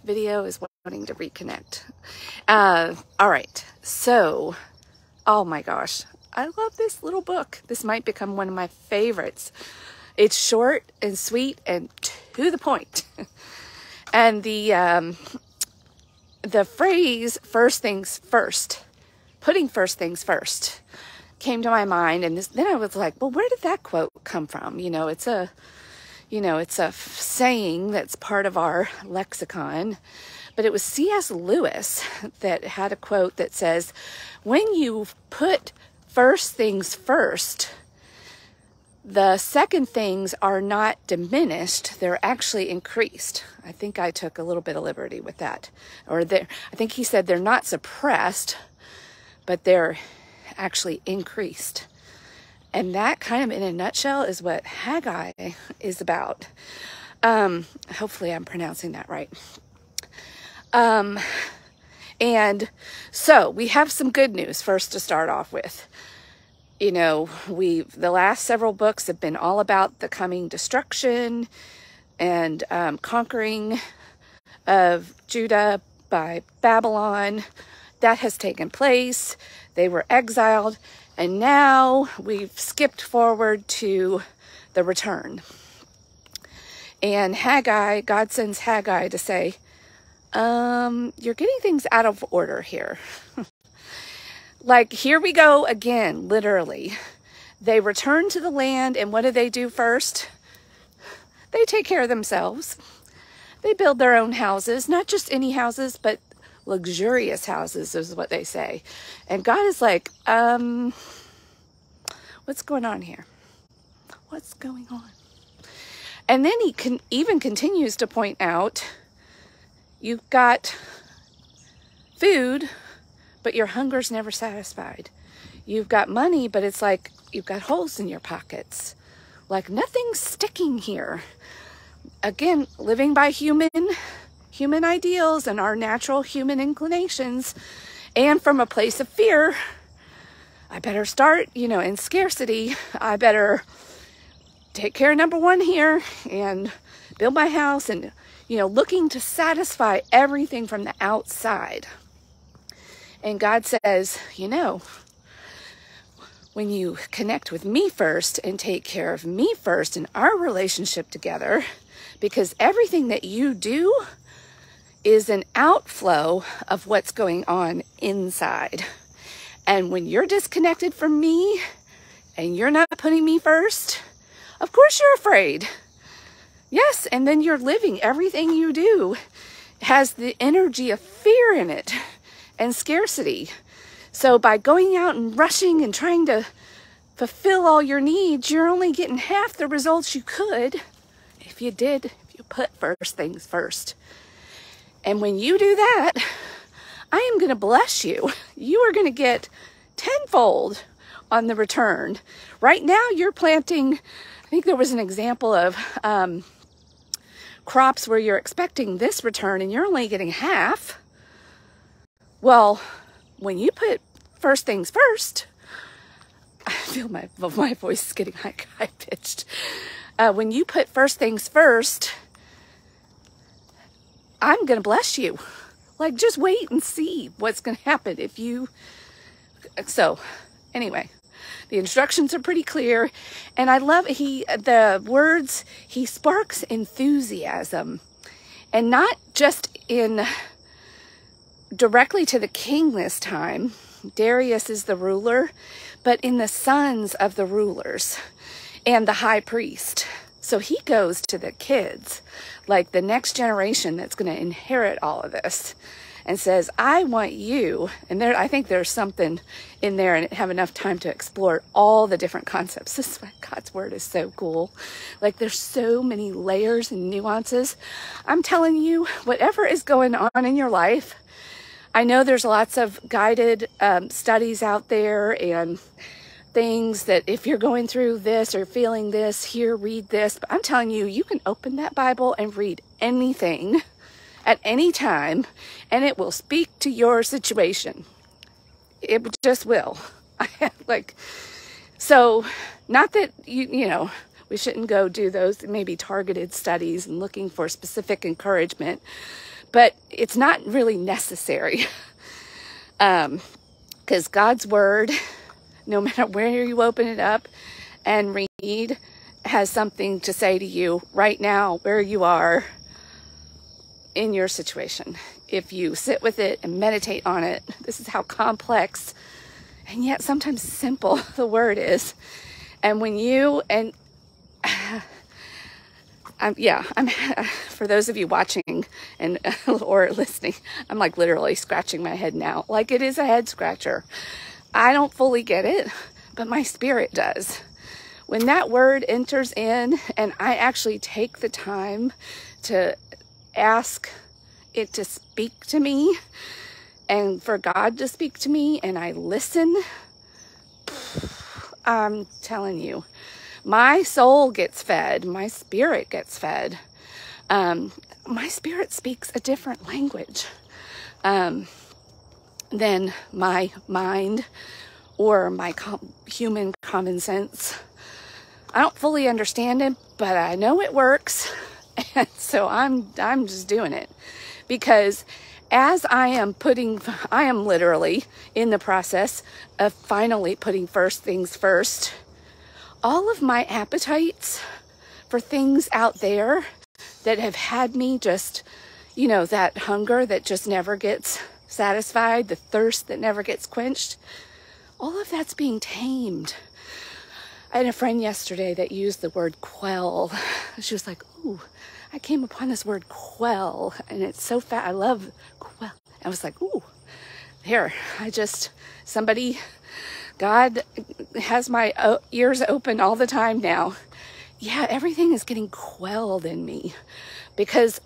video is wanting to reconnect. All right, so, oh my gosh, I love this little book. This might become one of my favorites. It's short and sweet and to the point. And the phrase "first things first," putting first things first, came to my mind, and then I was like, well, where did that quote come from? It's a saying that's part of our lexicon, but it was C.S. Lewis that had a quote that says, when you put first things first, the second things are not diminished, they're actually increased. I think I took a little bit of liberty with that. I think he said they're not suppressed, but they're actually increased. And that kind of in a nutshell is what Haggai is about. Hopefully I'm pronouncing that right. And so we have some good news first to start off with. The last several books have been all about the coming destruction and conquering of Judah by Babylon. That has taken place. They were exiled, and now we've skipped forward to the return. And Haggai, God sends Haggai to say, you're getting things out of order here. Like, here we go again, literally. They return to the land, and what do they do first? They take care of themselves. They build their own houses, not just any houses, but luxurious houses is what they say. And God is like, what's going on here? What's going on? And then he even continues to point out, you've got food, but your hunger's never satisfied. You've got money, but it's like you've got holes in your pockets. Like nothing's sticking here. Again, living by human ideals and our natural human inclinations, and from a place of fear. I better start, in scarcity. I better take care of number one here and build my house and, looking to satisfy everything from the outside. And God says, when you connect with me first and take care of me first in our relationship together, because everything that you do is an outflow of what's going on inside. And when you're disconnected from me and you're not putting me first, of course you're afraid. Yes, and then you're living, everything you do has the energy of fear in it and scarcity. So by going out and rushing and trying to fulfill all your needs, you're only getting half the results you could if you put first things first. And when you do that, I am going to bless you. You are going to get tenfold on the return. Right now you're planting, I think there was an example of crops where you're expecting this return and you're only getting half. Well, when you put first things first, I feel my voice is getting high-pitched. When you put first things first, I'm going to bless you. Like, just wait and see what's going to happen if you... So, anyway, the instructions are pretty clear. And I love the words, he sparks enthusiasm. And not just directly to the king this time. Darius is the ruler, but in the sons of the rulers and the high priest. So he goes to the kids, like the next generation that's going to inherit all of this, and says, I want you, and I think there's something in there and have enough time to explore all the different concepts. This is why God's word is so cool. Like, there's so many layers and nuances. I'm telling you, whatever is going on in your life, I know there's lots of guided studies out there and things that if you're going through this or feeling this, here, read this. But I'm telling you, you can open that Bible and read anything at any time, and it will speak to your situation. It just will. So, not that, We shouldn't go do those maybe targeted studies and looking for specific encouragement, but it's not really necessary. Because God's word, no matter where you open it up and read, has something to say to you right now where you are in your situation. If you sit with it and meditate on it, this is how complex and yet sometimes simple the word is. And when you, and I'm for those of you watching and or listening, I'm like literally scratching my head now. Like, it is a head scratcher. I don't fully get it, but my spirit does. When that word enters in and I actually take the time to ask it to speak to me and for God to speak to me and I listen, I'm telling you, my soul gets fed, my spirit gets fed. My spirit speaks a different language than my mind or my human common sense. I don't fully understand it, but I know it works. And so I'm just doing it, because as I am literally in the process of finally putting first things first. All of my appetites for things out there that have had me just, that hunger that just never gets satisfied, the thirst that never gets quenched, all of that's being tamed. I had a friend yesterday that used the word quell. She was like, ooh, I came upon this word quell, and it's so fat. I love quell. I was like, ooh, here, God has my ears open all the time now. Yeah, everything is getting quelled in me, because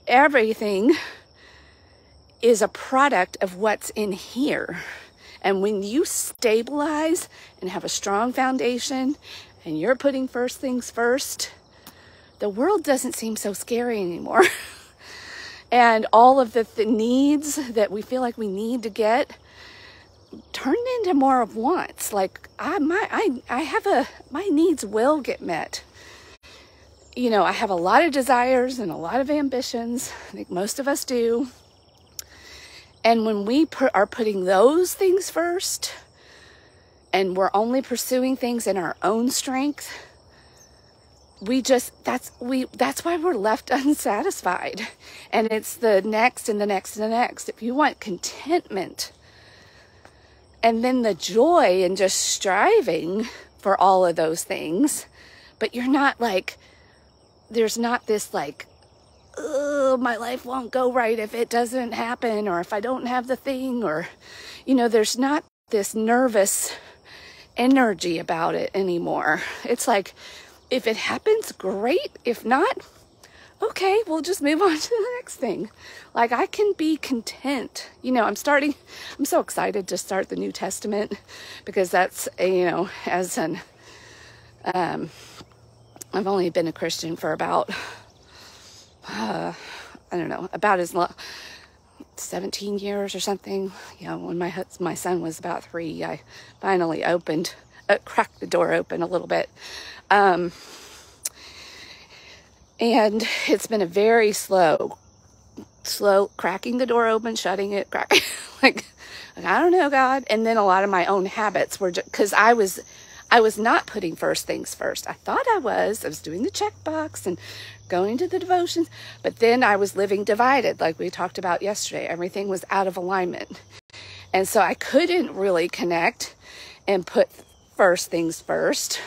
everything is a product of what's in here. And when you stabilize and have a strong foundation and you're putting first things first, the world doesn't seem so scary anymore. And all of the needs that we feel like we need to get turned into more of wants. Like my needs will get met. I have a lot of desires and a lot of ambitions. I think most of us do. And when we are putting those things first, and we're only pursuing things in our own strength, that's why we're left unsatisfied. And it's the next and the next and the next. If you want contentment, and then the joy in just striving for all of those things, but you're not like, there's not this like, oh, my life won't go right if it doesn't happen, or if I don't have the thing, or, there's not this nervous energy about it anymore. It's like, if it happens, great. If not, okay, we'll just move on to the next thing. Like, I can be content. I'm so excited to start the New Testament, because that's, I've only been a Christian for about, about as long, 17 years or something. When my son was about 3, I finally cracked the door open a little bit. And it's been a very slow cracking the door open, shutting it, like, I don't know, God. And then a lot of my own habits were just, because I was not putting first things first. I thought I was doing the checkbox and going to the devotions, but then I was living divided, like we talked about yesterday. Everything was out of alignment. And so I couldn't really connect and put first things first.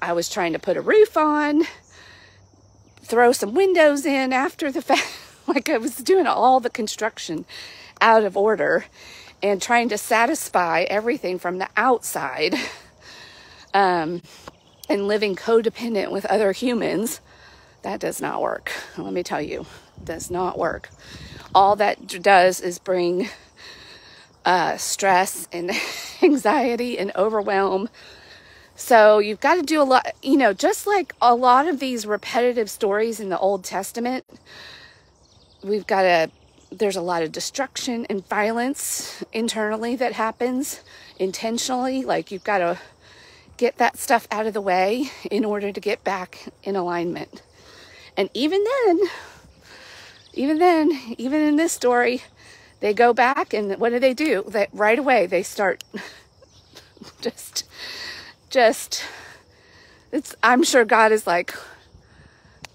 I was trying to put a roof on, throw some windows in after the fact. Like, I was doing all the construction out of order and trying to satisfy everything from the outside, and living codependent with other humans. That does not work. Let me tell you, it does not work. All that does is bring stress and anxiety and overwhelm. So you've got to do a lot, just like a lot of these repetitive stories in the Old Testament, there's a lot of destruction and violence internally that happens intentionally. Like, you've got to get that stuff out of the way in order to get back in alignment. And even in this story, they go back and what do? That right away they start I'm sure God is like,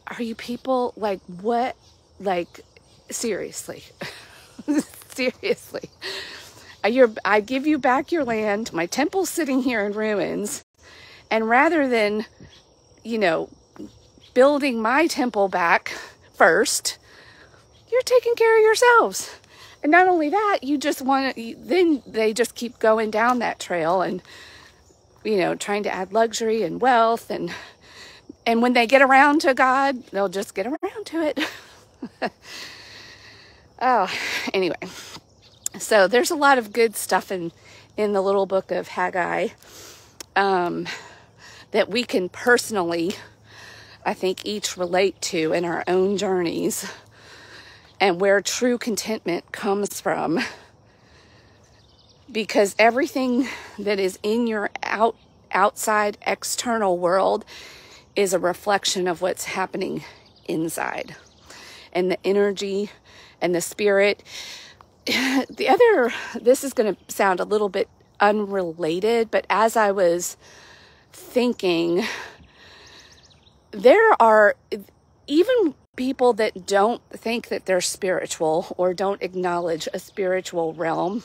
are you people like what? Like, seriously, seriously. I give you back your land. My temple's sitting here in ruins. And rather than, building my temple back first, you're taking care of yourselves. And not only that, then they just keep going down that trail and, trying to add luxury and wealth. And when they get around to God, they'll just get around to it. Oh, anyway. So there's a lot of good stuff in the little book of Haggai that we can personally, I think, each relate to in our own journeys, and where true contentment comes from. Because everything that is in your outside external world is a reflection of what's happening inside. And the energy and the spirit. This is going to sound a little bit unrelated, but as I was thinking, there are even people that don't think that they're spiritual or don't acknowledge a spiritual realm.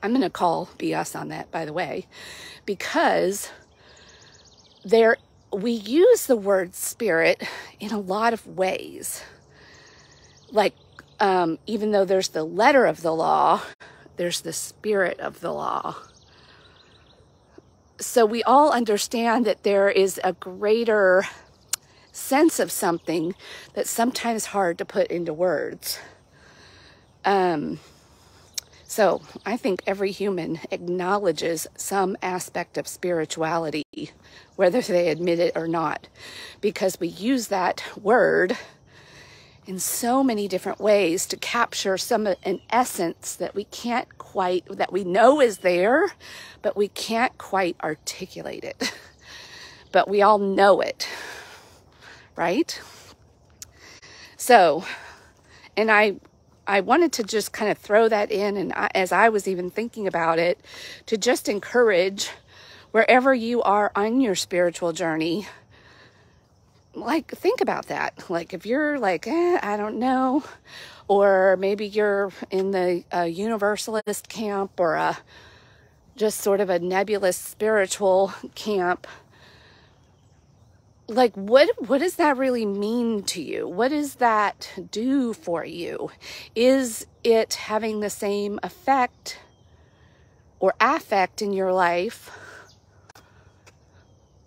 I'm going to call BS on that, by the way, because we use the word spirit in a lot of ways. Like, even though there's the letter of the law, there's the spirit of the law. So we all understand that there is a greater sense of something that's sometimes hard to put into words. So I think every human acknowledges some aspect of spirituality, whether they admit it or not, because we use that word in so many different ways to capture an essence that that we know is there, but we can't quite articulate it. But we all know it, right? So, and I wanted to just kind of throw that in, and as I was even thinking about it, to just encourage wherever you are on your spiritual journey, like, think about that. Like, if you're like, I don't know, or maybe you're in the universalist camp or just sort of a nebulous spiritual camp, like, what does that really mean to you? What does that do for you? Is it having the same effect or affect in your life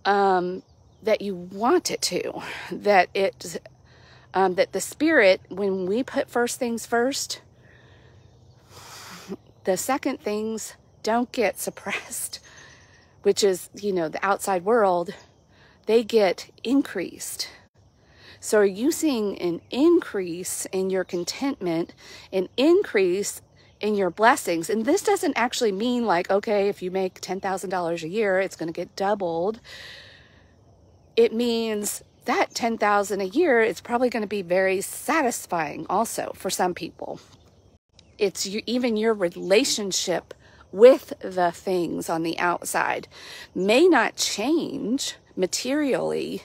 that you want it to? That the spirit, when we put first things first, the second things don't get suppressed, which is, the outside world. They get increased. So are you seeing an increase in your contentment, an increase in your blessings? And this doesn't actually mean like, okay, if you make $10,000 a year, it's going to get doubled. It means that $10,000 a year is probably going to be very satisfying also for some people. It's even your relationship with the things on the outside may not change materially,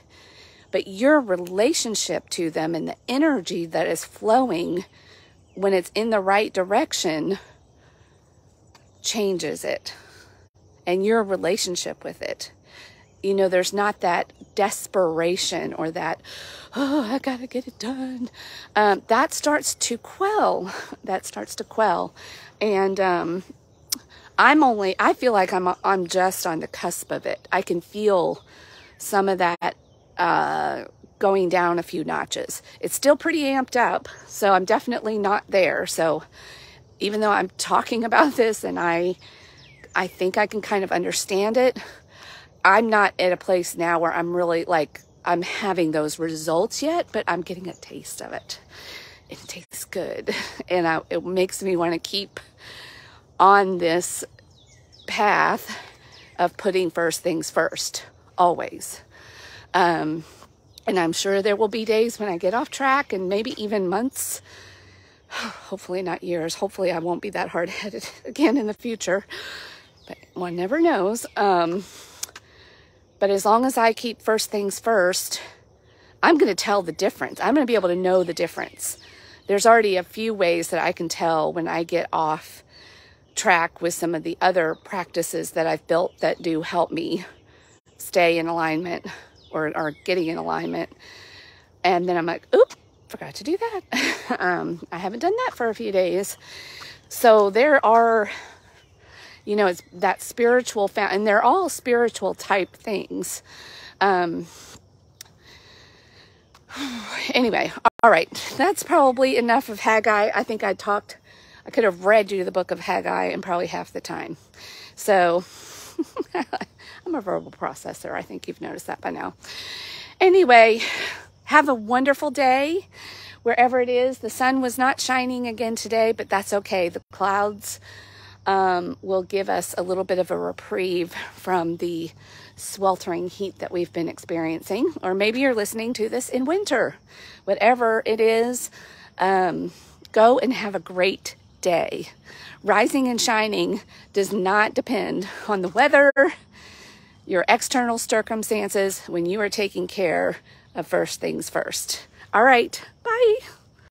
but your relationship to them and the energy that is flowing when it's in the right direction changes it, and your relationship with it. There's not that desperation or that, I gotta get it done. That starts to quell. And I feel like I'm just on the cusp of it. I can feel some of that going down a few notches. It's still pretty amped up, so I'm definitely not there. So even though I'm talking about this and I think I can kind of understand it, I'm not at a place now where I'm really like, I'm having those results yet, but I'm getting a taste of it. It tastes good. And it makes me want to keep on this path of putting first things first, always. And I'm sure there will be days when I get off track, and maybe even months, hopefully not years. Hopefully I won't be that hard-headed again in the future, but one never knows. But as long as I keep first things first, I'm going to tell the difference. I'm going to be able to know the difference. There's already a few ways that I can tell when I get off track with some of the other practices that I've built that do help me stay in alignment or getting in alignment. And then I'm like, oop, forgot to do that. I haven't done that for a few days. So there are, you know, it's that spiritual, and they're all spiritual type things. Anyway, all right. That's probably enough of Haggai. I think I could have read you the book of Haggai in probably half the time. So I'm a verbal processor. I think you've noticed that by now. Anyway, have a wonderful day wherever it is. The sun was not shining again today, but that's okay. The clouds will give us a little bit of a reprieve from the sweltering heat that we've been experiencing. Or maybe you're listening to this in winter. Whatever it is, go and have a great day. Rising and shining does not depend on the weather, your external circumstances, when you are taking care of first things first. All right, bye.